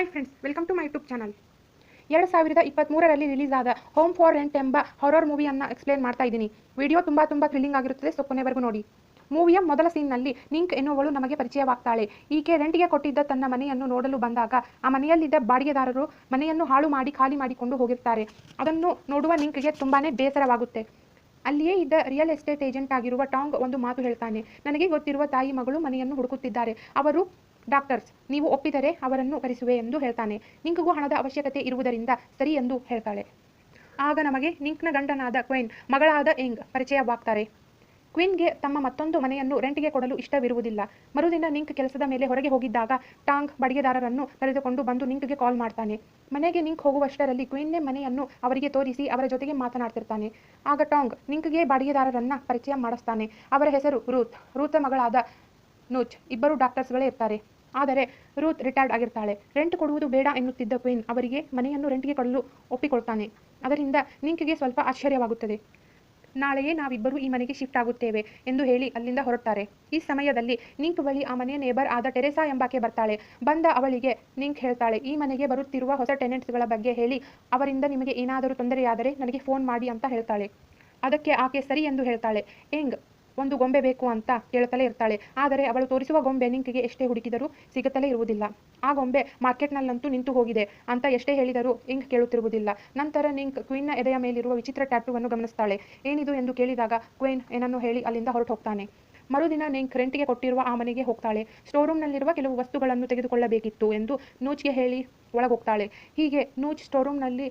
Hi friends, welcome to my YouTube channel. 2023ರಲ್ಲಿ release ಆದ home for rent ಎಂಬ horror ಮೂವಿಯನ್ನು ಎಕ್ಸ್ಪ್ಲೇನ್ ಮಾಡ್ತಾ ಇದ್ದೀನಿ. ವಿಡಿಯೋ ತುಂಬ ಥ್ರಿಲ್ಲಿಂಗ್ ಆಗಿರುತ್ತದೆ, ಸೊ ಕೊನೆವರೆಗೂ ನೋಡಿ. ಮೂವಿಯ ಮೊದಲ ಸೀನ್ನಲ್ಲಿ ನಿಂಕ್ ಎನ್ನುವಳು ನಮಗೆ ಪರಿಚಯವಾಗ್ತಾಳೆ. ಈಕೆ ರೆಂಟ್ಗೆ ಕೊಟ್ಟಿದ್ದ ತನ್ನ ಮನೆಯನ್ನು ನೋಡಲು ಬಂದಾಗ ಆ ಮನೆಯಲ್ಲಿದ್ದ ಬಾಡಿಗೆದಾರರು ಮನೆಯನ್ನು ಹಾಳು ಮಾಡಿ ಖಾಲಿ ಮಾಡಿಕೊಂಡು ಹೋಗಿರ್ತಾರೆ. ಅದನ್ನು ನೋಡುವ ನಿಂಕ್ಗೆ ತುಂಬಾನೇ ಬೇಸರವಾಗುತ್ತೆ. ಅಲ್ಲಿಯೇ ಇದ್ದ ರಿಯಲ್ ಎಸ್ಟೇಟ್ ಏಜೆಂಟ್ ಆಗಿರುವ ಟಾಂಗ್ ಒಂದು ಮಾತು ಹೇಳ್ತಾನೆ. ನನಗೆ ಗೊತ್ತಿರುವ ತಾಯಿ ಮಗಳು ಮನೆಯನ್ನು ಹುಡುಕುತ್ತಿದ್ದಾರೆ. ಅವರು ಡಾಕ್ಟರ್ಸ್, ನೀವು ಒಪ್ಪಿದರೆ ಅವರನ್ನು ಕರೆಸುವೆ ಎಂದು ಹೇಳ್ತಾನೆ. ನಿಂಕ್ಗೂ ಹಣದ ಅವಶ್ಯಕತೆ ಇರುವುದರಿಂದ ಸರಿ ಎಂದು ಹೇಳ್ತಾಳೆ. ಆಗ ನಮಗೆ ನಿಂಕ್ನ ಗಂಡನಾದ ಕ್ವೀನ್ ಮಗಳಾದ ಎಂಗ್ ಪರಿಚಯವಾಗ್ತಾರೆ. ಕ್ವೀನ್ಗೆ ತಮ್ಮ ಮತ್ತೊಂದು ಮನೆಯನ್ನು ರೆಂಟ್ಗೆ ಕೊಡಲು ಇಷ್ಟವಿರುವುದಿಲ್ಲ. ಮರುದಿನ ನಿಂಕ್ ಕೆಲಸದ ಮೇಲೆ ಹೊರಗೆ ಹೋಗಿದ್ದಾಗ ಟಾಂಗ್ ಬಾಡಿಗೆದಾರರನ್ನು ಕರೆದುಕೊಂಡು ಬಂದು ನಿಂಕ್ಗೆ ಕಾಲ್ ಮಾಡ್ತಾನೆ. ಮನೆಗೆ ನಿಂಕ್ ಹೋಗುವಷ್ಟರಲ್ಲಿ ಕ್ವೀನ್ನೇ ಮನೆಯನ್ನು ಅವರಿಗೆ ತೋರಿಸಿ ಅವರ ಜೊತೆಗೆ ಮಾತನಾಡ್ತಿರ್ತಾನೆ. ಆಗ ಟಾಂಗ್ ನಿಂಕ್ಗೆ ಬಾಡಿಗೆದಾರರನ್ನ ಪರಿಚಯ ಮಾಡಿಸ್ತಾನೆ. ಅವರ ಹೆಸರು ರೂತ್ ಮಗಳಾದ ನೂಚ್. ಇಬ್ಬರು ಡಾಕ್ಟರ್ಸ್ಗಳೇ ಇರ್ತಾರೆ. ಆದರೆ ರೂತ್ ರಿಟೈರ್ಡ್ ಆಗಿರ್ತಾಳೆ. ರೆಂಟ್ ಕೊಡುವುದು ಬೇಡ ಎನ್ನುತ್ತಿದ್ದ ಕ್ವೀನ್ ಅವರಿಗೆ ಮನೆಯನ್ನು ರೆಂಟ್ಗೆ ಕೊಡಲು ಒಪ್ಪಿಕೊಳ್ತಾನೆ. ಅದರಿಂದ ನಿಂಕ್ಗೆ ಸ್ವಲ್ಪ ಆಶ್ಚರ್ಯವಾಗುತ್ತದೆ. ನಾಳೆಯೇ ನಾವಿಬ್ಬರು ಈ ಮನೆಗೆ ಶಿಫ್ಟ್ ಆಗುತ್ತೇವೆ ಎಂದು ಹೇಳಿ ಅಲ್ಲಿಂದ ಹೊರಡ್ತಾರೆ. ಈ ಸಮಯದಲ್ಲಿ ನಿಂಕ್ ಬಳಿ ಆ ಮನೆಯ ನೇಬರ್ ಆದ ಟೆರೆಸಾ ಎಂಬಾಕೆ ಬರ್ತಾಳೆ. ಬಂದ ಅವಳಿಗೆ ನಿಂಕ್ ಹೇಳ್ತಾಳೆ, ಈ ಮನೆಗೆ ಬರುತ್ತಿರುವ ಹೊಸ ಟೆನೆಂಟ್ಸ್ಗಳ ಬಗ್ಗೆ ಹೇಳಿ ಅವರಿಂದ ನಿಮಗೆ ಏನಾದರೂ ತೊಂದರೆಯಾದರೆ ನನಗೆ ಫೋನ್ ಮಾಡಿ ಅಂತ ಹೇಳ್ತಾಳೆ. ಅದಕ್ಕೆ ಆಕೆ ಸರಿ ಎಂದು ಹೇಳ್ತಾಳೆ. ಎಂಗ್ ಒಂದು ಗೊಂಬೆ ಬೇಕು ಅಂತ ಕೇಳ್ತಲೇ ಇರ್ತಾಳೆ. ಆದರೆ ಅವಳು ತೋರಿಸುವ ಗೊಂಬೆ ನಿಂಕ್ಗೆ ಎಷ್ಟೇ ಹುಡುಕಿದರೂ ಸಿಗುತ್ತಲೇ ಇರುವುದಿಲ್ಲ. ಆ ಗೊಂಬೆ ಮಾರ್ಕೆಟ್ನಲ್ಲಂತೂ ನಿಂತು ಹೋಗಿದೆ ಅಂತ ಎಷ್ಟೇ ಹೇಳಿದರೂ ಎಂಗ್ ಕೇಳುತ್ತಿರುವುದಿಲ್ಲ. ನಂತರ ನಿಂಕ್ ಕ್ವೀನ್ನ ಎದೆಯ ಮೇಲಿರುವ ವಿಚಿತ್ರ ಟ್ಯಾಟೂವನ್ನು ಗಮನಿಸ್ತಾಳೆ. ಏನಿದು ಎಂದು ಕೇಳಿದಾಗ ಕ್ವೀನ್ ಏನನ್ನು ಹೇಳಿ ಅಲ್ಲಿಂದ ಹೊರಟು ಹೋಗ್ತಾನೆ. ಮರುದಿನ ನಿಂಕ್ ರೆಂಟ್ಗೆ ಕೊಟ್ಟಿರುವ ಆ ಮನೆಗೆ ಹೋಗ್ತಾಳೆ. ಸ್ಟೋರ್ರೂಮ್ನಲ್ಲಿರುವ ಕೆಲವು ವಸ್ತುಗಳನ್ನು ತೆಗೆದುಕೊಳ್ಳಬೇಕಿತ್ತು ಎಂದು ನೂಚ್ಗೆ ಹೇಳಿ ಒಳಗೋಗ್ತಾಳೆ. ಹೀಗೆ ನೂಚ್ ಸ್ಟೋರ್ರೂಮ್ನಲ್ಲಿ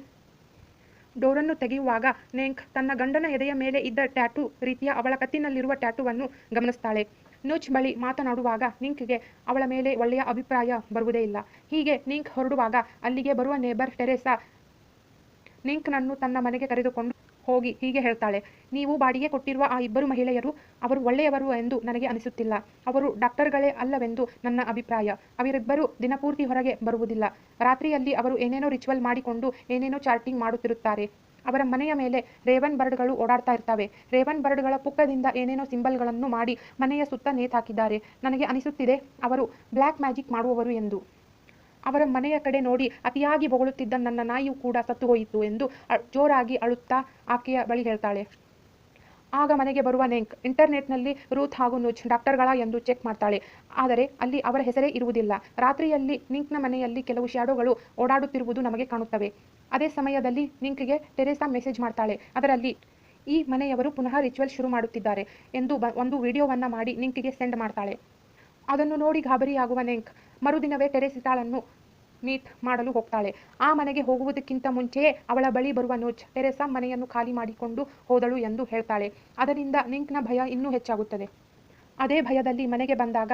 ಡೋರನ್ನು ತೆಗೆಯುವಾಗ ನೆಂಕ್ ತನ್ನ ಗಂಡನ ಎದೆಯ ಮೇಲೆ ಇದ್ದ ಟ್ಯಾಟೂ ರೀತಿಯ ಅವಳ ಕತ್ತಿನಲ್ಲಿರುವ ಟ್ಯಾಟೂವನ್ನು ಗಮನಿಸ್ತಾಳೆ. ನೂಚ್ ಬಳಿ ಮಾತನಾಡುವಾಗ ನಿಂಕ್ಗೆ ಅವಳ ಮೇಲೆ ಒಳ್ಳೆಯ ಅಭಿಪ್ರಾಯ ಬರುವುದೇ ಇಲ್ಲ. ಹೀಗೆ ನಿಂಕ್ ಹೊರಡುವಾಗ ಅಲ್ಲಿಗೆ ಬರುವ ನೇಬರ್ ಟೆರೆಸಾ ನಿಂಕ್ನನ್ನು ತನ್ನ ಮನೆಗೆ ಕರೆದುಕೊಂಡು ಹೋಗಿ ಹೀಗೆ ಹೇಳ್ತಾಳೆ, ನೀವು ಬಾಡಿಗೆ ಕೊಟ್ಟಿರುವ ಆ ಇಬ್ಬರು ಮಹಿಳೆಯರು ಅವರು ಒಳ್ಳೆಯವರು ಎಂದು ನನಗೆ ಅನಿಸುತ್ತಿಲ್ಲ. ಅವರು ಡಾಕ್ಟರ್ಗಳೇ ಅಲ್ಲವೆಂದು ನನ್ನ ಅಭಿಪ್ರಾಯ. ಅವರಿಬ್ಬರು ದಿನಪೂರ್ತಿ ಹೊರಗೆ ಬರುವುದಿಲ್ಲ. ರಾತ್ರಿಯಲ್ಲಿ ಅವರು ಏನೇನೋ ರಿಚುವಲ್ ಮಾಡಿಕೊಂಡು ಏನೇನೋ ಚಾರ್ಟಿಂಗ್ ಮಾಡುತ್ತಿರುತ್ತಾರೆ. ಅವರ ಮನೆಯ ಮೇಲೆ ರೇವನ್ ಬರ್ಡ್ಗಳು ಓಡಾಡ್ತಾ ಇರ್ತವೆ. ರೇವನ್ ಬರ್ಡ್ಗಳ ಪುಕ್ಕದಿಂದ ಏನೇನೋ ಸಿಂಬಲ್ಗಳನ್ನು ಮಾಡಿ ಮನೆಯ ಸುತ್ತ ನೇತಾಕಿದ್ದಾರೆ. ನನಗೆ ಅನಿಸುತ್ತಿದೆ ಅವರು ಬ್ಲ್ಯಾಕ್ ಮ್ಯಾಜಿಕ್ ಮಾಡುವವರು ಎಂದು. ಅವರ ಮನೆಯ ಕಡೆ ನೋಡಿ ಅತಿಯಾಗಿ ಬೊಗಳುತ್ತಿದ್ದ ನನ್ನ ನಾಯಿಯು ಕೂಡ ಸತ್ತು ಹೋಯಿತು ಎಂದು ಜೋರಾಗಿ ಅಳುತ್ತಾ ಆಕೆಯ ಬಳಿ ಹೇಳ್ತಾಳೆ. ಆಗ ಮನೆಗೆ ಬರುವ ನೆಂಕ್ ಇಂಟರ್ನೆಟ್ನಲ್ಲಿ ರೂತ್ ಹಾಗೂ ನೂಚ್ ಡಾಕ್ಟರ್ಗಳ ಎಂದು ಚೆಕ್ ಮಾಡ್ತಾಳೆ. ಆದರೆ ಅಲ್ಲಿ ಅವರ ಹೆಸರೇ ಇರುವುದಿಲ್ಲ. ರಾತ್ರಿಯಲ್ಲಿ ನಿಂಕ್ನ ಮನೆಯಲ್ಲಿ ಕೆಲವು ಶ್ಯಾಡೋಗಳು ಓಡಾಡುತ್ತಿರುವುದು ನಮಗೆ ಕಾಣುತ್ತವೆ. ಅದೇ ಸಮಯದಲ್ಲಿ ನಿಂಕ್ಗೆ ಟೆರೆಸಾ ಮೆಸೇಜ್ ಮಾಡ್ತಾಳೆ. ಅದರಲ್ಲಿ ಈ ಮನೆಯವರು ಪುನಃ ರಿಚುವಲ್ ಶುರು ಮಾಡುತ್ತಿದ್ದಾರೆ ಎಂದು ಒಂದು ವಿಡಿಯೋವನ್ನು ಮಾಡಿ ನಿಂಕ್ಗೆ ಸೆಂಡ್ ಮಾಡ್ತಾಳೆ. ಅದನ್ನು ನೋಡಿ ಗಾಬರಿಯಾಗುವ ನೆಂಕ್ ಮರುದಿನವೇ ಟೆರೆಸಾಳನ್ನು ಮೀಟ್ ಮಾಡಲು ಹೋಗ್ತಾಳೆ. ಆ ಮನೆಗೆ ಹೋಗುವುದಕ್ಕಿಂತ ಮುಂಚೆಯೇ ಅವಳ ಬಳಿ ಬರುವ ನೂಚ್ ಟೆರೆಸಾ ಮನೆಯನ್ನು ಖಾಲಿ ಮಾಡಿಕೊಂಡು ಹೋದಳು ಎಂದು ಹೇಳ್ತಾಳೆ. ಅದರಿಂದ ನಿಂಕ್ನ ಭಯ ಇನ್ನೂ ಹೆಚ್ಚಾಗುತ್ತದೆ. ಅದೇ ಭಯದಲ್ಲಿ ಮನೆಗೆ ಬಂದಾಗ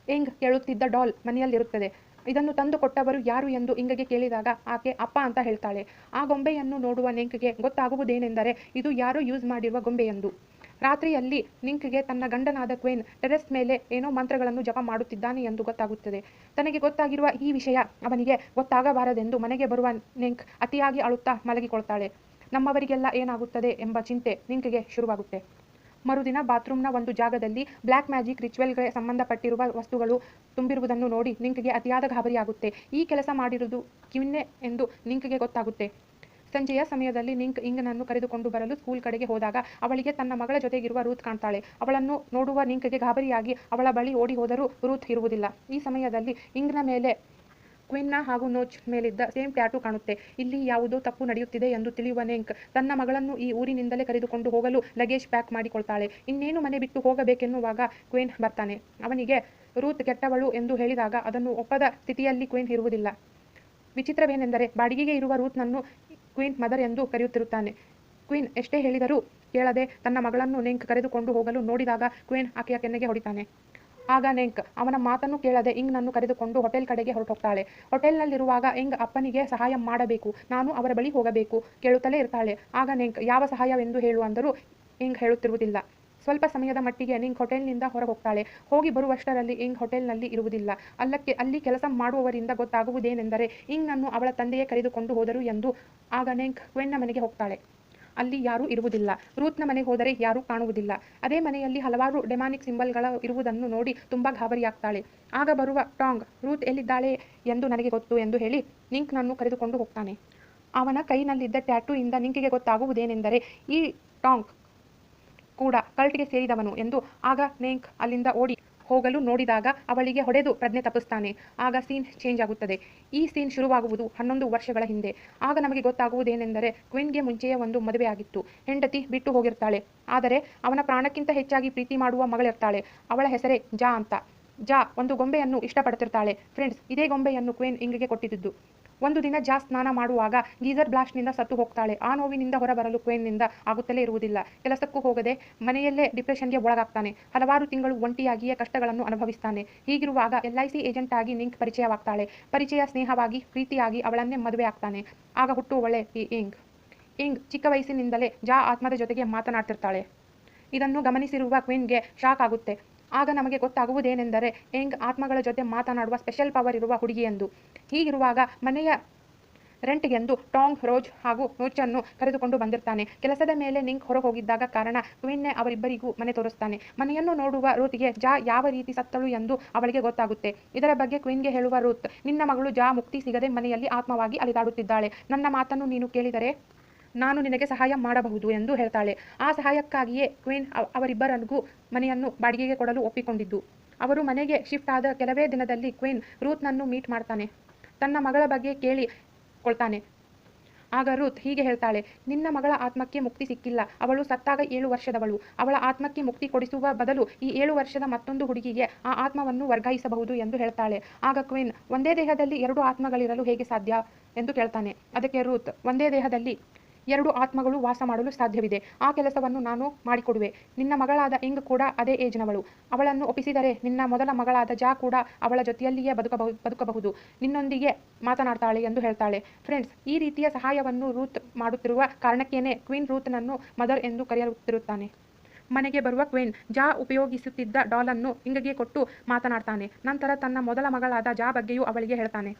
ಎಂಗ್ ಕೇಳುತ್ತಿದ್ದ ಡಾಲ್ ಮನೆಯಲ್ಲಿರುತ್ತದೆ. ಇದನ್ನು ತಂದು ಕೊಟ್ಟವರು ಯಾರು ಎಂದು ಇಂಗ್ಗೆ ಕೇಳಿದಾಗ ಆಕೆ ಅಪ್ಪ ಅಂತ ಹೇಳ್ತಾಳೆ. ಆ ಗೊಂಬೆಯನ್ನು ನೋಡುವ ನೆಂಕ್ಗೆ ಗೊತ್ತಾಗುವುದೇನೆಂದರೆ ಇದು ಯಾರೋ ಯೂಸ್ ಮಾಡಿರುವ ಗೊಂಬೆ ಎಂದು. ರಾತ್ರಿಯಲ್ಲಿ ನಿಂಕ್ಗೆ ತನ್ನ ಗಂಡನಾದ ಕ್ವೀನ್ ಟೆರೆಸ್ ಮೇಲೆ ಏನೋ ಮಂತ್ರಗಳನ್ನು ಜಪ ಮಾಡುತ್ತಿದ್ದಾನೆ ಎಂದು ಗೊತ್ತಾಗುತ್ತದೆ. ತನಗೆ ಗೊತ್ತಾಗಿರುವ ಈ ವಿಷಯ ಅವನಿಗೆ ಗೊತ್ತಾಗಬಾರದೆಂದು ಮನೆಗೆ ಬರುವ ನೆಂಕ್ ಅತಿಯಾಗಿ ಅಳುತ್ತಾ ಮಲಗಿಕೊಳ್ತಾಳೆ. ನಮ್ಮವರಿಗೆಲ್ಲ ಏನಾಗುತ್ತದೆ ಎಂಬ ಚಿಂತೆ ನಿಂಕ್ಗೆ ಶುರುವಾಗುತ್ತೆ. ಮರುದಿನ ಬಾತ್ರೂಮ್ನ ಒಂದು ಜಾಗದಲ್ಲಿ ಬ್ಲ್ಯಾಕ್ ಮ್ಯಾಜಿಕ್ ರಿಚುವಲ್ಗೆ ಸಂಬಂಧಪಟ್ಟಿರುವ ವಸ್ತುಗಳು ತುಂಬಿರುವುದನ್ನು ನೋಡಿ ನಿಂಕ್ಗೆ ಅತಿಯಾದ ಗಾಬರಿಯಾಗುತ್ತೆ. ಈ ಕೆಲಸ ಮಾಡಿರುವುದು ಕ್ವೀನ್ನೇ ಎಂದು ನಿಂಕ್ಗೆ ಗೊತ್ತಾಗುತ್ತೆ. ಸಂಜೆಯ ಸಮಯದಲ್ಲಿ ನಿಂಕ್ ಇಂಗ್ನನ್ನು ಕರೆದುಕೊಂಡು ಬರಲು ಸ್ಕೂಲ್ ಕಡೆಗೆ ಹೋದಾಗ ಅವಳಿಗೆ ತನ್ನ ಮಗಳ ಜೊತೆಗಿರುವ ರೂತ್ ಕಾಣ್ತಾಳೆ. ಅವಳನ್ನು ನೋಡುವ ನಿಂಕ್ಗೆ ಗಾಬರಿಯಾಗಿ ಅವಳ ಬಳಿ ಓಡಿ ಹೋದರೂ ರೂತ್ ಇರುವುದಿಲ್ಲ. ಈ ಸಮಯದಲ್ಲಿ ಇಂಗ್ನ ಮೇಲೆ ಕ್ವೀನ್ನ ಹಾಗೂ ನೂಚ್ ಮೇಲಿದ್ದ ಸೇಮ್ ಟ್ಯಾಟೂ ಕಾಣುತ್ತೆ. ಇಲ್ಲಿ ಯಾವುದೋ ತಪ್ಪು ನಡೆಯುತ್ತಿದೆ ಎಂದು ತಿಳಿಯುವ ನೆಂಕ್ ತನ್ನ ಮಗಳನ್ನು ಈ ಊರಿನಿಂದಲೇ ಕರೆದುಕೊಂಡು ಹೋಗಲು ಲಗೇಜ್ ಪ್ಯಾಕ್ ಮಾಡಿಕೊಳ್ತಾಳೆ. ಇನ್ನೇನು ಮನೆ ಬಿಟ್ಟು ಹೋಗಬೇಕೆನ್ನುವಾಗ ಕ್ವೀನ್ ಬರ್ತಾನೆ. ಅವನಿಗೆ ರೂತ್ ಕೆಟ್ಟವಳು ಎಂದು ಹೇಳಿದಾಗ ಅದನ್ನು ಒಪ್ಪದ ಸ್ಥಿತಿಯಲ್ಲಿ ಕ್ವೀನ್ ಇರುವುದಿಲ್ಲ. ವಿಚಿತ್ರವೇನೆಂದರೆ ಬಾಡಿಗೆಗೆ ಇರುವ ರೂತ್ನನ್ನು ಕ್ವೀನ್ ಮದರ್ ಎಂದು ಕರೆಯುತ್ತಿರುತ್ತಾನೆ. ಕ್ವೀನ್ ಎಷ್ಟೇ ಹೇಳಿದರೂ ಕೇಳದೆ ತನ್ನ ಮಗಳನ್ನು ನೆಂಕ್ ಕರೆದುಕೊಂಡು ಹೋಗಲು ನೋಡಿದಾಗ ಕ್ವೀನ್ ಆಕೆಯ ಕೆನ್ನೆಗೆ ಹೊಡಿತಾನೆ. ಆಗ ನೆಂಕ್ ಅವನ ಮಾತನ್ನು ಕೇಳದೆ ಇಂಗ್ನನ್ನು ಕರೆದುಕೊಂಡು ಹೋಟೆಲ್ ಕಡೆಗೆ ಹೊರಟೋಗ್ತಾಳೆ. ಹೋಟೆಲ್ನಲ್ಲಿರುವಾಗ ಎಂಗ್ ಅಪ್ಪನಿಗೆ ಸಹಾಯ ಮಾಡಬೇಕು, ನಾನು ಅವರ ಬಳಿ ಹೋಗಬೇಕು ಕೇಳುತ್ತಲೇ ಇರ್ತಾಳೆ. ಆಗ ನೆಂಕ್ ಯಾವ ಸಹಾಯವೆಂದು ಹೇಳು ಅಂದರೂ ಎಂಗ್ ಹೇಳುತ್ತಿರುವುದಿಲ್ಲ. ಸ್ವಲ್ಪ ಸಮಯದ ಮಟ್ಟಿಗೆ ನಿಂಗ್ ಹೋಟೆಲ್ನಿಂದ ಹೊರ ಹೋಗ್ತಾಳೆ. ಹೋಗಿ ಬರುವಷ್ಟರಲ್ಲಿ ಇಂಗ್ ಹೋಟೆಲ್ನಲ್ಲಿ ಇರುವುದಿಲ್ಲ. ಅಲ್ಲಿ ಕೆಲಸ ಮಾಡುವವರಿಂದ ಗೊತ್ತಾಗುವುದೇನೆಂದರೆ ಇಂಗ್ನನ್ನು ಅವಳ ತಂದೆಯೇ ಕರೆದುಕೊಂಡು ಹೋದರು ಎಂದು. ಆಗ ನೆಂಕ್ ಕ್ವೀನ್ನ ಮನೆಗೆ ಹೋಗ್ತಾಳೆ. ಅಲ್ಲಿ ಯಾರೂ ಇರುವುದಿಲ್ಲ. ರೂತ್ನ ಮನೆಗೆ ಹೋದರೆ ಯಾರೂ ಕಾಣುವುದಿಲ್ಲ. ಅದೇ ಮನೆಯಲ್ಲಿ ಹಲವಾರು ಡೆಮಾನಿಕ್ ಸಿಂಬಲ್ಗಳ ಇರುವುದನ್ನು ನೋಡಿ ತುಂಬ ಗಾಬರಿಯಾಗ್ತಾಳೆ. ಆಗ ಬರುವ ಟಾಂಗ್ ರೂತ್ ಎಲ್ಲಿದ್ದಾಳೆ ಎಂದು ನನಗೆ ಗೊತ್ತು ಎಂದು ಹೇಳಿ ನಿಂಕ್ನನ್ನು ಕರೆದುಕೊಂಡು ಹೋಗ್ತಾನೆ. ಅವನ ಕೈನಲ್ಲಿದ್ದ ಟ್ಯಾಟೂ ಇಂದ ನಿಂಕಿಗೆ ಗೊತ್ತಾಗುವುದೇನೆಂದರೆ ಈ ಟಾಂಗ್ ಕೂಡ ಕಲ್ಟ್ಗೆ ಸೇರಿದವನು ಎಂದು. ಆಗ ನೆಂಕ್ ಅಲ್ಲಿಂದ ಓಡಿ ಹೋಗಲು ನೋಡಿದಾಗ ಅವಳಿಗೆ ಹೊಡೆದು ಪ್ರಜ್ಞೆ ತಪ್ಪಿಸ್ತಾನೆ. ಆಗ ಸೀನ್ ಚೇಂಜ್ ಆಗುತ್ತದೆ. ಈ ಸೀನ್ ಶುರುವಾಗುವುದು 11 ವರ್ಷಗಳ ಹಿಂದೆ. ಆಗ ನಮಗೆ ಗೊತ್ತಾಗುವುದೇನೆಂದರೆ ಕ್ವಿನ್ಗೆ ಮುಂಚೆಯೇ ಒಂದು ಮದುವೆ ಆಗಿತ್ತು. ಹೆಂಡತಿ ಬಿಟ್ಟು ಹೋಗಿರ್ತಾಳೆ. ಆದರೆ ಅವನ ಪ್ರಾಣಕ್ಕಿಂತ ಹೆಚ್ಚಾಗಿ ಪ್ರೀತಿ ಮಾಡುವ ಮಗಳಿರ್ತಾಳೆ. ಅವಳ ಹೆಸರೇ ಜಾ ಅಂತ. ಜಾ ಒಂದು ಗೊಂಬೆಯನ್ನು ಇಷ್ಟಪಡ್ತಿರ್ತಾಳೆ. ಫ್ರೆಂಡ್ಸ್, ಇದೇ ಗೊಂಬೆಯನ್ನು ಕ್ವೀನ್ ಇಂಗ್ಗೆ ಕೊಟ್ಟಿದ್ದು. ಒಂದು ದಿನ ಜಾ ಸ್ನಾನ ಮಾಡುವಾಗ ಗೀಸರ್ ಬ್ಲಾಸ್ಟ್ನಿಂದ ಸತ್ತು ಹೋಗ್ತಾಳೆ. ಆ ನೋವಿನಿಂದ ಹೊರಬರಲು ಕ್ವೀನ್ನಿಂದ ಆಗುತ್ತಲೇ ಇರುವುದಿಲ್ಲ. ಕೆಲಸಕ್ಕೂ ಹೋಗದೆ ಮನೆಯಲ್ಲೇ ಡಿಪ್ರೆಷನ್ಗೆ ಒಳಗಾಗ್ತಾನೆ. ಹಲವಾರು ತಿಂಗಳು ಒಂಟಿಯಾಗಿಯೇ ಕಷ್ಟಗಳನ್ನು ಅನುಭವಿಸ್ತಾನೆ. ಹೀಗಿರುವಾಗ LIC ಏಜೆಂಟ್ ಆಗಿ ನಿಂಕ್ ಪರಿಚಯವಾಗ್ತಾಳೆ. ಪರಿಚಯ ಸ್ನೇಹವಾಗಿ ಪ್ರೀತಿಯಾಗಿ ಅವಳನ್ನೇ ಮದುವೆ ಆಗ್ತಾನೆ. ಆಗ ಹುಟ್ಟುವವಳೆ ಈ ಇಂಗ್ ಚಿಕ್ಕ ವಯಸ್ಸಿನಿಂದಲೇ ಜಾ ಆತ್ಮದ ಜೊತೆಗೆ ಮಾತನಾಡ್ತಿರ್ತಾಳೆ. ಇದನ್ನು ಗಮನಿಸಿರುವ ಕ್ವೀನ್ಗೆ ಶಾಕ್ ಆಗುತ್ತೆ. ಆಗ ನಮಗೆ ಗೊತ್ತಾಗುವುದೇನೆಂದರೆ ಇಂಗ್ ಆತ್ಮಗಳ ಜೊತೆ ಮಾತನಾಡುವ ಸ್ಪೆಷಲ್ ಪವರ್ ಇರುವ ಹುಡುಗಿ ಎಂದು. ಹೀಗಿರುವಾಗ ಮನೆಯ ರೆಂಟ್ಗೆಂದು ಟಾಂಗ್, ರೋಜ್ ಹಾಗೂ ನೂಚನ್ನು ಕರೆದುಕೊಂಡು ಬಂದಿರ್ತಾನೆ. ಕೆಲಸದ ಮೇಲೆ ನಿಂಕ್ ಹೊರ ಹೋಗಿದ್ದಾಗ ಕಾರಣ ಕ್ವೀನ್ನೇ ಅವರಿಬ್ಬರಿಗೂ ಮನೆ ತೋರಿಸ್ತಾನೆ. ಮನೆಯನ್ನು ನೋಡುವ ರೂತ್ಗೆ ಜಾ ಯಾವ ರೀತಿ ಸತ್ತಳು ಎಂದು ಅವಳಿಗೆ ಗೊತ್ತಾಗುತ್ತೆ. ಇದರ ಬಗ್ಗೆ ಕ್ವೀನ್ಗೆ ಹೇಳುವ ರೂತ್, ನಿನ್ನ ಮಗಳು ಜಾ ಮುಕ್ತಿ ಸಿಗದೆ ಮನೆಯಲ್ಲಿ ಆತ್ಮವಾಗಿ ಅಲಿದಾಡುತ್ತಿದ್ದಾಳೆ. ನನ್ನ ಮಾತನ್ನು ನೀನು ಕೇಳಿದರೆ ನಾನು ನಿನಗೆ ಸಹಾಯ ಮಾಡಬಹುದು ಎಂದು ಹೇಳ್ತಾಳೆ. ಆ ಸಹಾಯಕ್ಕಾಗಿಯೇ ಕ್ವೀನ್ ಅವರಿಬ್ಬರಿಗೂ ಮನೆಯನ್ನು ಬಾಡಿಗೆಗೆ ಕೊಡಲು ಒಪ್ಪಿಕೊಂಡಿದ್ದು. ಅವರು ಮನೆಗೆ ಶಿಫ್ಟ್ ಆದ ಕೆಲವೇ ದಿನದಲ್ಲಿ ಕ್ವೀನ್ ರೂತ್ನನ್ನು ಮೀಟ್ ಮಾಡ್ತಾನೆ. ತನ್ನ ಮಗಳ ಬಗ್ಗೆ ಕೇಳಿಕೊಳ್ತಾನೆ. ಆಗ ರೂತ್ ಹೀಗೆ ಹೇಳ್ತಾಳೆ, ನಿನ್ನ ಮಗಳ ಆತ್ಮಕ್ಕೆ ಮುಕ್ತಿ ಸಿಕ್ಕಿಲ್ಲ. ಅವಳು ಸತ್ತಾಗ 7 ವರ್ಷದವಳು. ಅವಳ ಆತ್ಮಕ್ಕೆ ಮುಕ್ತಿ ಕೊಡಿಸುವ ಬದಲು ಈ 7 ವರ್ಷದ ಮತ್ತೊಂದು ಹುಡುಗಿಗೆ ಆ ಆತ್ಮವನ್ನು ವರ್ಗಾಯಿಸಬಹುದು ಎಂದು ಹೇಳ್ತಾಳೆ. ಆಗ ಕ್ವೀನ್, ಒಂದೇ ದೇಹದಲ್ಲಿ 2 ಆತ್ಮಗಳಿರಲು ಹೇಗೆ ಸಾಧ್ಯ ಎಂದು ಕೇಳ್ತಾನೆ. ಅದಕ್ಕೆ ರೂತ್, ಒಂದೇ ದೇಹದಲ್ಲಿ 2 ಆತ್ಮಗಳು ವಾಸ ಮಾಡಲು ಸಾಧ್ಯವಿದೆ. ಆ ಕೆಲಸವನ್ನು ನಾನು ಮಾಡಿಕೊಡುವೆ. ನಿನ್ನ ಮಗಳಾದ ಇಂಗ್ ಕೂಡ ಅದೇ ಏಜ್ನವಳು. ಅವಳನ್ನು ಒಪ್ಪಿಸಿದರೆ ನಿನ್ನ ಮೊದಲ ಮಗಳಾದ ಜಾ ಕೂಡ ಅವಳ ಜೊತೆಯಲ್ಲಿಯೇ ಬದುಕಬಹುದು. ನಿನ್ನೊಂದಿಗೆ ಮಾತನಾಡ್ತಾಳೆ ಎಂದು ಹೇಳ್ತಾಳೆ. ಫ್ರೆಂಡ್ಸ್, ಈ ರೀತಿಯ ಸಹಾಯವನ್ನು ರೂತ್ ಮಾಡುತ್ತಿರುವ ಕಾರಣಕ್ಕೇನೆ ಕ್ವೀನ್ ರೂತ್ನನ್ನು ಮದರ್ ಎಂದು ಕರೆಯುತ್ತಿರುತ್ತಾನೆ. ಮನೆಗೆ ಬರುವ ಕ್ವೀನ್ ಜಾ ಉಪಯೋಗಿಸುತ್ತಿದ್ದ ಡಾಲನ್ನು ಇಂಗ್ಗೆ ಕೊಟ್ಟು ಮಾತನಾಡ್ತಾನೆ. ನಂತರ ತನ್ನ ಮೊದಲ ಮಗಳಾದ ಜಾ ಬಗ್ಗೆಯೂ ಅವಳಿಗೆ ಹೇಳ್ತಾನೆ.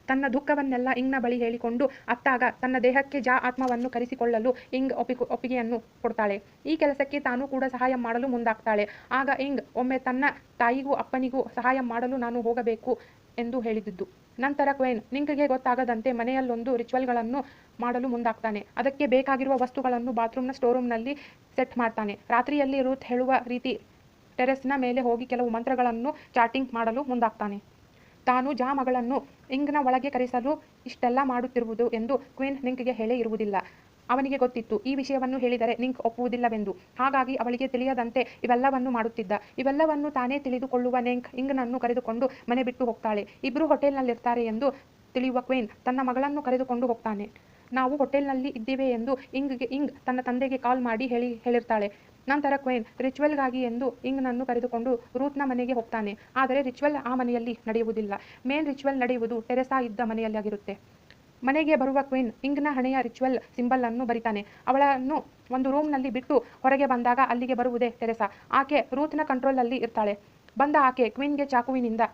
ತನ್ನ ದುಃಖವನ್ನೆಲ್ಲ ಇಂಗ್ನ ಬಳಿ ಹೇಳಿಕೊಂಡು ಅತ್ತಾಗ ತನ್ನ ದೇಹಕ್ಕೆ ಜಾ ಆತ್ಮವನ್ನು ಕರೆಸಿಕೊಳ್ಳಲು ಇಂಗ್ ಒಪ್ಪಿಗೆಯನ್ನು ಕೊಡ್ತಾಳೆ. ಈ ಕೆಲಸಕ್ಕೆ ತಾನು ಕೂಡ ಸಹಾಯ ಮಾಡಲು ಮುಂದಾಗ್ತಾಳೆ. ಆಗ ಇಂಗ್ ಒಮ್ಮೆ ತನ್ನ ತಾಯಿಗೂ ಅಪ್ಪನಿಗೂ ಸಹಾಯ ಮಾಡಲು ನಾನು ಹೋಗಬೇಕು ಎಂದು ಹೇಳಿದ್ದು. ನಂತರ ಕ್ವೀನ್ ನಿಂಕ್ಗೆ ಗೊತ್ತಾಗದಂತೆ ಮನೆಯಲ್ಲೊಂದು ರಿಚುವಲ್ಗಳನ್ನು ಮಾಡಲು ಮುಂದಾಗ್ತಾನೆ. ಅದಕ್ಕೆ ಬೇಕಾಗಿರುವ ವಸ್ತುಗಳನ್ನು ಬಾತ್ರೂಮ್ನ ಸ್ಟೋರ್ರೂಮ್ನಲ್ಲಿ ಸೆಟ್ ಮಾಡ್ತಾನೆ. ರಾತ್ರಿಯಲ್ಲಿ ರೂತ್ ಹೇಳುವ ರೀತಿ ಟೆರೆಸ್ನ ಮೇಲೆ ಹೋಗಿ ಕೆಲವು ಮಂತ್ರಗಳನ್ನು ಚಾಟಿಂಗ್ ಮಾಡಲು ಮುಂದಾಗ್ತಾನೆ. ತಾನು ಜಾ ಮಗಳನ್ನು ಇಂಗ್ನ ಒಳಗೆ ಕರೆಸಲು ಇಷ್ಟೆಲ್ಲ ಮಾಡುತ್ತಿರುವುದು ಎಂದು ಕ್ವೀನ್ ನಿಂಕ್ಗೆ ಹೇಳೇ ಇರುವುದಿಲ್ಲ. ಅವನಿಗೆ ಗೊತ್ತಿತ್ತು ಈ ವಿಷಯವನ್ನು ಹೇಳಿದರೆ ನಿಂಕ್ ಒಪ್ಪುವುದಿಲ್ಲವೆಂದು. ಹಾಗಾಗಿ ಅವಳಿಗೆ ತಿಳಿಯದಂತೆ ಇವೆಲ್ಲವನ್ನು ಮಾಡುತ್ತಿದ್ದ. ಇವೆಲ್ಲವನ್ನು ತಾನೇ ತಿಳಿದುಕೊಳ್ಳುವ ನಿಂಕ್ ಇಂಗ್ನನ್ನು ಕರೆದುಕೊಂಡು ಮನೆ ಬಿಟ್ಟು ಹೋಗ್ತಾಳೆ. ಇಬ್ಬರು ಹೋಟೆಲ್ನಲ್ಲಿರ್ತಾರೆ ಎಂದು ತಿಳಿಯುವ ಕ್ವೀನ್ ತನ್ನ ಮಗಳನ್ನು ಕರೆದುಕೊಂಡು ಹೋಗ್ತಾನೆ. ನಾವು ಹೋಟೆಲ್ನಲ್ಲಿ ಇದ್ದೇವೆ ಎಂದು ಇಂಗ್ ತನ್ನ ತಂದೆಗೆ ಕಾಲ್ ಮಾಡಿ ಹೇಳಿರ್ತಾಳೆ. ನಂತರ ಕ್ವೀನ್ ರಿಚುವಲ್ಗಾಗಿ ಎಂದು ಇಂಗ್ನನ್ನು ಕರೆದುಕೊಂಡು ರೂತ್ನ ಮನೆಗೆ ಹೋಗ್ತಾನೆ. ಆದರೆ ರಿಚುವಲ್ ಆ ಮನೆಯಲ್ಲಿ ನಡೆಯುವುದಿಲ್ಲ. ಮೇನ್ ರಿಚುವಲ್ ನಡೆಯುವುದು ಟೆರೆಸಾ ಇದ್ದ ಮನೆಯಲ್ಲಾಗಿರುತ್ತೆ. ಮನೆಗೆ ಬರುವ ಕ್ವೀನ್ ಇಂಗ್ನ ಹಣೆಯ ರಿಚುವಲ್ ಸಿಂಬಲ್ ಅನ್ನು ಬರಿತಾನೆ. ಅವಳನ್ನು ಒಂದು ರೂಮ್ನಲ್ಲಿ ಬಿಟ್ಟು ಹೊರಗೆ ಬಂದಾಗ ಅಲ್ಲಿಗೆ ಬರುವುದೇ ಟೆರೆಸಾ. ಆಕೆ ರೂತ್ನ ಕಂಟ್ರೋಲಲ್ಲಿ ಇರ್ತಾಳೆ. ಬಂದ ಆಕೆ ಕ್ವೀನ್ಗೆ ಚಾಕುವಿನಿಂದ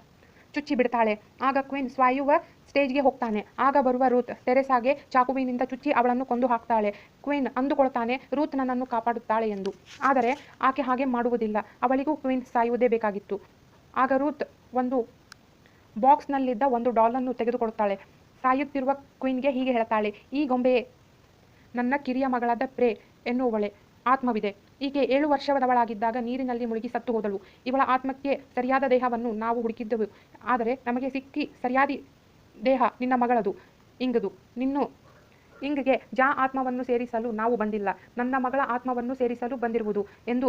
ಚುಚ್ಚಿ ಬಿಡ್ತಾಳೆ. ಆಗ ಕ್ವೀನ್ ಸಾಯುವ ಸ್ಟೇಜ್ಗೆ ಹೋಗ್ತಾನೆ. ಆಗ ಬರುವ ರೂತ್ ಟೆರೆಸಾಗೆ ಚಾಕುವಿನಿಂದ ಚುಚ್ಚಿ ಅವಳನ್ನು ಕೊಂದು ಹಾಕ್ತಾಳೆ. ಕ್ವೀನ್ ಅಂದುಕೊಳ್ತಾನೆ ರೂತ್ ನನ್ನನ್ನು ಕಾಪಾಡುತ್ತಾಳೆ ಎಂದು. ಆದರೆ ಆಕೆ ಹಾಗೆ ಮಾಡುವುದಿಲ್ಲ. ಅವಳಿಗೂ ಕ್ವೀನ್ ಸಾಯುವುದೇ ಬೇಕಾಗಿತ್ತು. ಆಗ ರೂತ್ ಒಂದು ಬಾಕ್ಸ್ನಲ್ಲಿದ್ದ ಒಂದು ಡಾಲನ್ನು ತೆಗೆದುಕೊಳ್ತಾಳೆ. ಸಾಯುತ್ತಿರುವ ಕ್ವೀನ್ಗೆ ಹೀಗೆ ಹೇಳ್ತಾಳೆ, ಈ ಗೊಂಬೆಯೇ ನನ್ನ ಕಿರಿಯ ಮಗಳಾದ ಪ್ರೇ ಎನ್ನುವಳೆ ಆತ್ಮವಿದೆ. ಈಕೆ 7 ವರ್ಷದವಳಾಗಿದ್ದಾಗ ನೀರಿನಲ್ಲಿ ಮುಳುಗಿ ಸತ್ತು ಹೋದಳು. ಇವಳ ಆತ್ಮಕ್ಕೆ ಸರಿಯಾದ ದೇಹವನ್ನು ನಾವು ಹುಡುಕಿದ್ದೆವು. ಆದರೆ ನಮಗೆ ಸಿಕ್ಕಿ ಸರಿಯಾದ ದೇಹ ನಿನ್ನ ಮಗಳದು ಇಂಗದು. ಇಂಗ್ಗೆ ಜಾ ಆತ್ಮವನ್ನು ಸೇರಿಸಲು ನಾವು ಬಂದಿಲ್ಲ, ನನ್ನ ಮಗಳ ಆತ್ಮವನ್ನು ಸೇರಿಸಲು ಬಂದಿರುವುದು ಎಂದು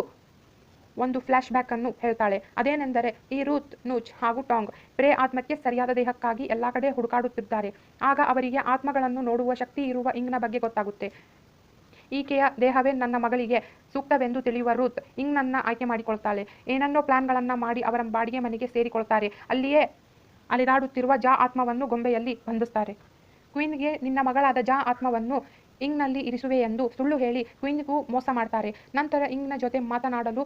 ಒಂದು ಫ್ಲ್ಯಾಶ್ ಬ್ಯಾಕ್ ಅನ್ನು ಹೇಳ್ತಾಳೆ. ಅದೇನೆಂದರೆ ಈ ರೂತ್, ನೂಚ್ ಹಾಗೂ ಟಾಂಗ್ ಪ್ರೇ ಆತ್ಮಕ್ಕೆ ಸರಿಯಾದ ದೇಹಕ್ಕಾಗಿ ಎಲ್ಲ ಕಡೆ ಹುಡುಕಾಡುತ್ತಿದ್ದಾರೆ. ಆಗ ಅವರಿಗೆ ಆತ್ಮಗಳನ್ನು ನೋಡುವ ಶಕ್ತಿ ಇರುವ ಇಂಗ್ನ ಬಗ್ಗೆ ಗೊತ್ತಾಗುತ್ತೆ. ಈಕೆಯ ದೇಹವೇ ನನ್ನ ಮಗಳಿಗೆ ಸೂಕ್ತವೆಂದು ತಿಳಿಯುವ ರೂತ್ ಇಂಗ್ನನ್ನ ಆಯ್ಕೆ ಮಾಡಿಕೊಳ್ತಾಳೆ. ಏನನ್ನೋ ಪ್ಲಾನ್ಗಳನ್ನು ಮಾಡಿ ಅವರ ಬಾಡಿಗೆ ಮನೆಗೆ ಸೇರಿಕೊಳ್ತಾರೆ. ಅಲ್ಲಿಯೇ ಅಲಿದಾಡುತ್ತಿರುವ ಜಾ ಆತ್ಮವನ್ನು ಗೊಂಬೆಯಲ್ಲಿ ಬಂಧಿಸ್ತಾರೆ. ಕ್ವೀನ್ಗೆ ನಿನ್ನ ಮಗಳಾದ ಜಾ ಆತ್ಮವನ್ನು ಇಂಗ್ನಲ್ಲಿ ಇರಿಸುವೆ ಎಂದು ಸುಳ್ಳು ಹೇಳಿ ಕ್ವೀನ್ಗೂ ಮೋಸ ಮಾಡ್ತಾರೆ. ನಂತರ ಇಂಗ್ನ ಜೊತೆ ಮಾತನಾಡಲು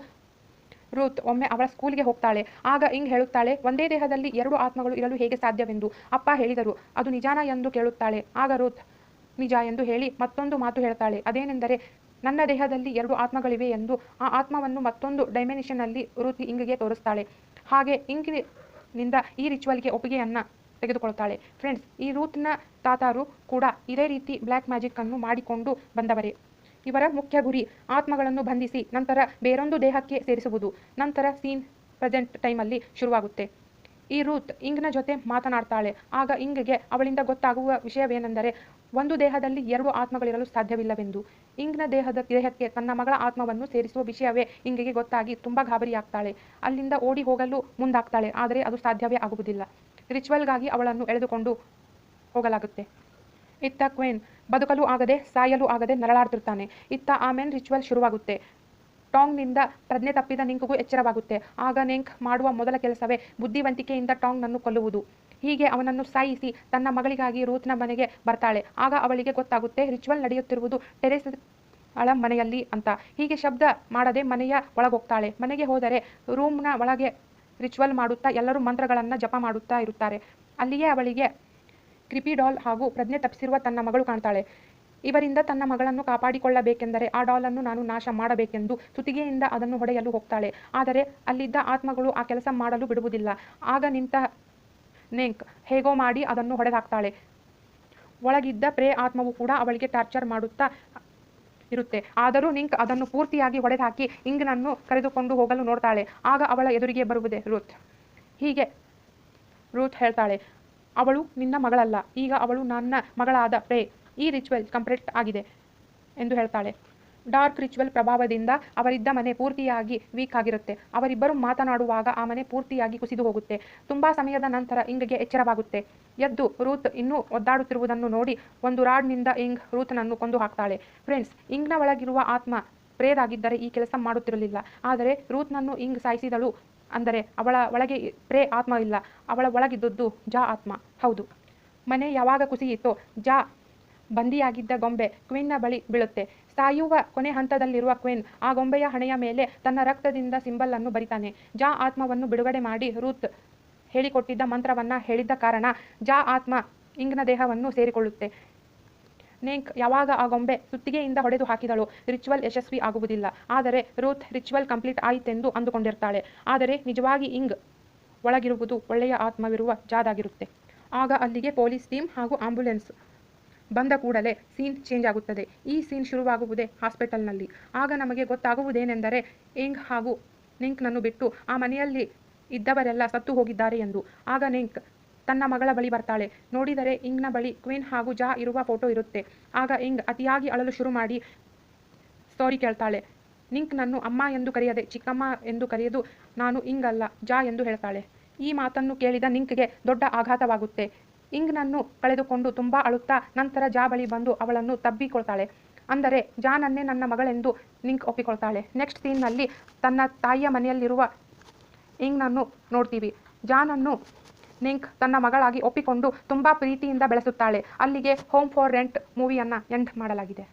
ರೂತ್ ಒಮ್ಮೆ ಅವಳ ಸ್ಕೂಲ್ಗೆ ಹೋಗ್ತಾಳೆ. ಆಗ ಇಂಗ್ ಹೇಳುತ್ತಾಳೆ, ಒಂದೇ ದೇಹದಲ್ಲಿ 2 ಆತ್ಮಗಳು ಇರಲು ಹೇಗೆ ಸಾಧ್ಯವೆಂದು ಅಪ್ಪ ಹೇಳಿದರು, ಅದು ನಿಜಾನ ಎಂದು ಕೇಳುತ್ತಾಳೆ. ಆಗ ರೂತ್, ನಿಜ ಎಂದು ಹೇಳಿ ಮತ್ತೊಂದು ಮಾತು ಹೇಳ್ತಾಳೆ. ಅದೇನೆಂದರೆ, ನನ್ನ ದೇಹದಲ್ಲಿ 2 ಆತ್ಮಗಳಿವೆ ಎಂದು. ಆ ಆತ್ಮವನ್ನು ಮತ್ತೊಂದು ಡೈಮೆನ್ಷನ್ನಲ್ಲಿ ರೂತ್ ಇಂಗ್ಗೆ ತೋರಿಸ್ತಾಳೆ. ಹಾಗೆ ಇಂಗ್ನಿಂದ ಈ ರಿಚುವಲ್ಗೆ ಒಪ್ಪಿಗೆಯನ್ನು ತೆಗೆದುಕೊಳ್ತಾಳೆ. ಫ್ರೆಂಡ್ಸ್, ಈ ರೂತ್ನ ತಾತಾರು ಕೂಡ ಇದೇ ರೀತಿ ಬ್ಲ್ಯಾಕ್ ಮ್ಯಾಜಿಕ್ ಅನ್ನು ಮಾಡಿಕೊಂಡು ಬಂದವರೇ. ಇವರ ಮುಖ್ಯ ಗುರಿ ಆತ್ಮಗಳನ್ನು ಬಂಧಿಸಿ ನಂತರ ಬೇರೊಂದು ದೇಹಕ್ಕೆ ಸೇರಿಸುವುದು. ನಂತರ ಸೀನ್ ಪ್ರೆಸೆಂಟ್ ಟೈಮಲ್ಲಿ ಶುರುವಾಗುತ್ತೆ. ಈ ರೂತ್ ಇಂಗ್ನ ಜೊತೆ ಮಾತನಾಡ್ತಾಳೆ. ಆಗ ಇಂಗ್ಗೆ ಅವಳಿಂದ ಗೊತ್ತಾಗುವ ವಿಷಯವೇನೆಂದರೆ, ಒಂದು ದೇಹದಲ್ಲಿ 2 ಆತ್ಮಗಳಿರಲು ಸಾಧ್ಯವಿಲ್ಲವೆಂದು. ಇಂಗ್ನ ದೇಹಕ್ಕೆ ತನ್ನ ಮಗಳ ಆತ್ಮವನ್ನು ಸೇರಿಸುವ ವಿಷಯವೇ ಇಂಗ್ಗೆ ಗೊತ್ತಾಗಿ ತುಂಬ ಗಾಬರಿಯಾಗ್ತಾಳೆ. ಅಲ್ಲಿಂದ ಓಡಿ ಹೋಗಲು ಮುಂದಾಗ್ತಾಳೆ. ಆದರೆ ಅದು ಸಾಧ್ಯವೇ ಆಗುವುದಿಲ್ಲ. ರಿಚುವಲ್ಗಾಗಿ ಅವಳನ್ನು ಎಳೆದುಕೊಂಡು ಹೋಗಲಾಗುತ್ತೆ. ಇತ್ತ ಕ್ವೇನ್ ಬದುಕಲು ಆಗದೆ ಸಾಯಲು ಆಗದೆ ನರಳಾಡ್ತಿರ್ತಾನೆ. ಇತ್ತ ಆಮೇಲೆ ರಿಚುವಲ್ ಶುರುವಾಗುತ್ತೆ. ಟಾಂಗ್ನಿಂದ ಪ್ರಜ್ಞೆ ತಪ್ಪಿದ ನಿಂಕ್ಗೂ ಎಚ್ಚರವಾಗುತ್ತೆ. ಆಗ ನಿಂಕ್ ಮಾಡುವ ಮೊದಲ ಕೆಲಸವೇ ಬುದ್ಧಿವಂತಿಕೆಯಿಂದ ಟಾಂಗ್ನನ್ನು ಕೊಲ್ಲುವುದು. ಹೀಗೆ ಅವನನ್ನು ಸಾಯಿಸಿ ತನ್ನ ಮಗಳಿಗಾಗಿ ರೂತ್ನ ಮನೆಗೆ ಬರ್ತಾಳೆ. ಆಗ ಅವಳಿಗೆ ಗೊತ್ತಾಗುತ್ತೆ ರಿಚುವಲ್ ನಡೆಯುತ್ತಿರುವುದು ಟೆರೆಸ್ ಅಳ ಮನೆಯಲ್ಲಿ ಅಂತ. ಹೀಗೆ ಶಬ್ದ ಮಾಡದೆ ಮನೆಯ ಒಳಗೋಗ್ತಾಳೆ. ಮನೆಗೆ ಹೋದರೆ ರೂಮ್ನ ಒಳಗೆ ರಿಚುವಲ್ ಮಾಡುತ್ತಾ ಎಲ್ಲರೂ ಮಂತ್ರಗಳನ್ನು ಜಪ ಮಾಡುತ್ತಾ ಇರುತ್ತಾರೆ. ಅಲ್ಲಿಯೇ ಅವಳಿಗೆ ಕ್ರಿಪಿ ಡಾಲ್ ಹಾಗೂ ಪ್ರಜ್ಞೆ ತಪ್ಪಿಸಿರುವ ತನ್ನ ಮಗಳು ಕಾಣ್ತಾಳೆ. ಇವರಿಂದ ತನ್ನ ಮಗಳನ್ನು ಕಾಪಾಡಿಕೊಳ್ಳಬೇಕೆಂದರೆ ಆ ಡಾಲನ್ನು ನಾನು ನಾಶ ಮಾಡಬೇಕೆಂದು ಸುತ್ತಿಗೆಯಿಂದ ಅದನ್ನು ಹೊಡೆಯಲು ಹೋಗ್ತಾಳೆ. ಆದರೆ ಅಲ್ಲಿದ್ದ ಆತ್ಮಗಳು ಆ ಕೆಲಸ ಮಾಡಲು ಬಿಡುವುದಿಲ್ಲ. ಆಗ ನಿಂತ ನೆಂಕ್ ಹೇಗೋ ಮಾಡಿ ಅದನ್ನು ಹೊಡೆದಾಕ್ತಾಳೆ. ಒಳಗಿದ್ದ ಪ್ರೇ ಆತ್ಮವು ಕೂಡ ಅವಳಿಗೆ ಟಾರ್ಚರ್ ಮಾಡುತ್ತಾ ಇರುತ್ತೆ. ಆದರೂ ನಿಂಕ್ ಅದನ್ನು ಪೂರ್ತಿಯಾಗಿ ಹೊಡೆದಾಕಿ ಇಂಗ್ನನ್ನು ಕರೆದುಕೊಂಡು ಹೋಗಲು ನೋಡ್ತಾಳೆ. ಆಗ ಅವಳ ಎದುರಿಗೆ ಬರುವುದೇ ರೂತ್. ಹೀಗೆ ರೂತ್ ಹೇಳ್ತಾಳೆ, ಅವಳು ನಿನ್ನ ಮಗಳಲ್ಲ, ಈಗ ಅವಳು ನನ್ನ ಮಗಳಾದ ಪ್ರೇ. ಈ ರಿಚುವಲ್ ಕಂಪ್ಲೀಟ್ ಆಗಿದೆ ಎಂದು ಹೇಳ್ತಾಳೆ. ಡಾರ್ಕ್ ರಿಚುವಲ್ ಪ್ರಭಾವದಿಂದ ಅವರಿದ್ದ ಮನೆ ಪೂರ್ತಿಯಾಗಿ ವೀಕ್ ಆಗಿರುತ್ತೆ. ಅವರಿಬ್ಬರು ಮಾತನಾಡುವಾಗ ಆ ಮನೆ ಪೂರ್ತಿಯಾಗಿ ಕುಸಿದು ಹೋಗುತ್ತೆ. ತುಂಬ ಸಮಯದ ನಂತರ ಇಂಗ್ಗೆ ಎಚ್ಚರವಾಗುತ್ತೆ. ಎದ್ದು ರೂತ್ ಇನ್ನೂ ಒದ್ದಾಡುತ್ತಿರುವುದನ್ನು ನೋಡಿ ಒಂದು ರಾಡ್ನಿಂದ ಇಂಗ್ ರೂತ್ನನ್ನು ಕೊಂದು ಹಾಕ್ತಾಳೆ. ಫ್ರೆಂಡ್ಸ್, ಇಂಗ್ನ ಒಳಗಿರುವ ಆತ್ಮ ಪ್ರೇದಾಗಿದ್ದರೆ ಈ ಕೆಲಸ ಮಾಡುತ್ತಿರಲಿಲ್ಲ. ಆದರೆ ರೂತ್ನನ್ನು ಇಂಗ್ ಸಾಯಿಸಿದಳು ಅಂದರೆ ಅವಳ ಒಳಗೆ ಪ್ರೇ ಆತ್ಮ ಇಲ್ಲ, ಅವಳ ಒಳಗಿದ್ದದ್ದು ಜಾ ಆತ್ಮ. ಹೌದು, ಮನೆ ಯಾವಾಗ ಕುಸಿಯಿತೋ ಜಾ ಬಂದಿಯಾಗಿದ್ದ ಗೊಂಬೆ ಕ್ವೀನ್ನ ಬಳಿ ಬೀಳುತ್ತೆ. ಸಾಯುವ ಕೊನೆ ಹಂತದಲ್ಲಿರುವ ಕ್ವೀನ್ ಆ ಗೊಂಬೆಯ ಹಣೆಯ ಮೇಲೆ ತನ್ನ ರಕ್ತದಿಂದ ಸಿಂಬಲ್ ಅನ್ನು ಬರಿತಾನೆ. ಜಾ ಆತ್ಮವನ್ನು ಬಿಡುಗಡೆ ಮಾಡಿ ರೂತ್ ಹೇಳಿಕೊಟ್ಟಿದ್ದ ಮಂತ್ರವನ್ನು ಹೇಳಿದ್ದ ಕಾರಣ ಜಾ ಆತ್ಮ ಇಂಗ್ನ ದೇಹವನ್ನು ಸೇರಿಕೊಳ್ಳುತ್ತೆ. ನೆಂಕ್ ಯಾವಾಗ ಆ ಗೊಂಬೆ ಸುತ್ತಿಗೆಯಿಂದ ಹೊಡೆದು ಹಾಕಿದಳು ರಿಚುವಲ್ ಯಶಸ್ವಿ ಆಗುವುದಿಲ್ಲ. ಆದರೆ ರೂತ್ ರಿಚುವಲ್ ಕಂಪ್ಲೀಟ್ ಆಯಿತೆಂದು ಅಂದುಕೊಂಡಿರ್ತಾಳೆ. ಆದರೆ ನಿಜವಾಗಿ ಇಂಗ್ ಒಳಗಿರುವುದು ಒಳ್ಳೆಯ ಆತ್ಮವಿರುವ ಜಾದಾಗಿರುತ್ತೆ. ಆಗ ಅಲ್ಲಿಗೆ ಪೊಲೀಸ್ ಟೀಮ್ ಹಾಗೂ ಆಂಬ್ಯುಲೆನ್ಸ್ ಬಂದ ಕೂಡಲೇ ಸೀನ್ ಚೇಂಜ್ ಆಗುತ್ತದೆ. ಈ ಸೀನ್ ಶುರುವಾಗುವುದೇ ಹಾಸ್ಪಿಟಲ್ನಲ್ಲಿ. ಆಗ ನಮಗೆ ಗೊತ್ತಾಗುವುದೇನೆಂದರೆ ಇಂಗ್ ಹಾಗೂ ನಿಂಕ್ನನ್ನು ಬಿಟ್ಟು ಆ ಮನೆಯಲ್ಲಿ ಇದ್ದವರೆಲ್ಲ ಸತ್ತು ಹೋಗಿದ್ದಾರೆ ಎಂದು. ಆಗ ನಿಂಕ್ ತನ್ನ ಮಗಳ ಬಳಿ ಬರ್ತಾಳೆ. ನೋಡಿದರೆ ಇಂಗ್ನ ಬಳಿ ಕ್ವೀನ್ ಹಾಗೂ ಜಾ ಇರುವ ಫೋಟೋ ಇರುತ್ತೆ. ಆಗ ಇಂಗ್ ಅತಿಯಾಗಿ ಅಳಲು ಶುರು ಮಾಡಿ ಸಾರಿ ಕೇಳ್ತಾಳೆ. ನಿಂಕ್ನನ್ನು ಅಮ್ಮ ಎಂದು ಕರೆಯದೆ ಚಿಕ್ಕಮ್ಮ ಎಂದು ಕರೆಯದು ನಾನು ಇಂಗ್ ಅಲ್ಲ ಜಾ ಎಂದು ಹೇಳ್ತಾಳೆ. ಈ ಮಾತನ್ನು ಕೇಳಿದ ನಿಂಕ್ಗೆ ದೊಡ್ಡ ಆಘಾತವಾಗುತ್ತೆ. ಇಂಗ್ನನ್ನು ಕಳೆದುಕೊಂಡು ತುಂಬ ಅಳುತ್ತಾ ನಂತರ ಜಾ ಬಳಿ ಬಂದು ಅವಳನ್ನು ತಬ್ಬಿಕೊಳ್ತಾಳೆ. ಅಂದರೆ ಜಾನನ್ನೇ ನನ್ನ ಮಗಳೆಂದು ನಿಂಕ್ ಒಪ್ಪಿಕೊಳ್ತಾಳೆ. ನೆಕ್ಸ್ಟ್ ಸೀನ್ನಲ್ಲಿ ತನ್ನ ತಾಯಿಯ ಮನೆಯಲ್ಲಿರುವ ಇಂಗ್ನನ್ನು ನೋಡ್ತೀವಿ. ಜಾನನ್ನು ನಿಂಕ್ ತನ್ನ ಮಗಳಾಗಿ ಒಪ್ಪಿಕೊಂಡು ತುಂಬ ಪ್ರೀತಿಯಿಂದ ಬೆಳೆಸುತ್ತಾಳೆ. ಅಲ್ಲಿಗೆ ಹೋಮ್ ಫಾರ್ ರೆಂಟ್ ಮೂವಿಯನ್ನು ಎಂಡ್ ಮಾಡಲಾಗಿದೆ.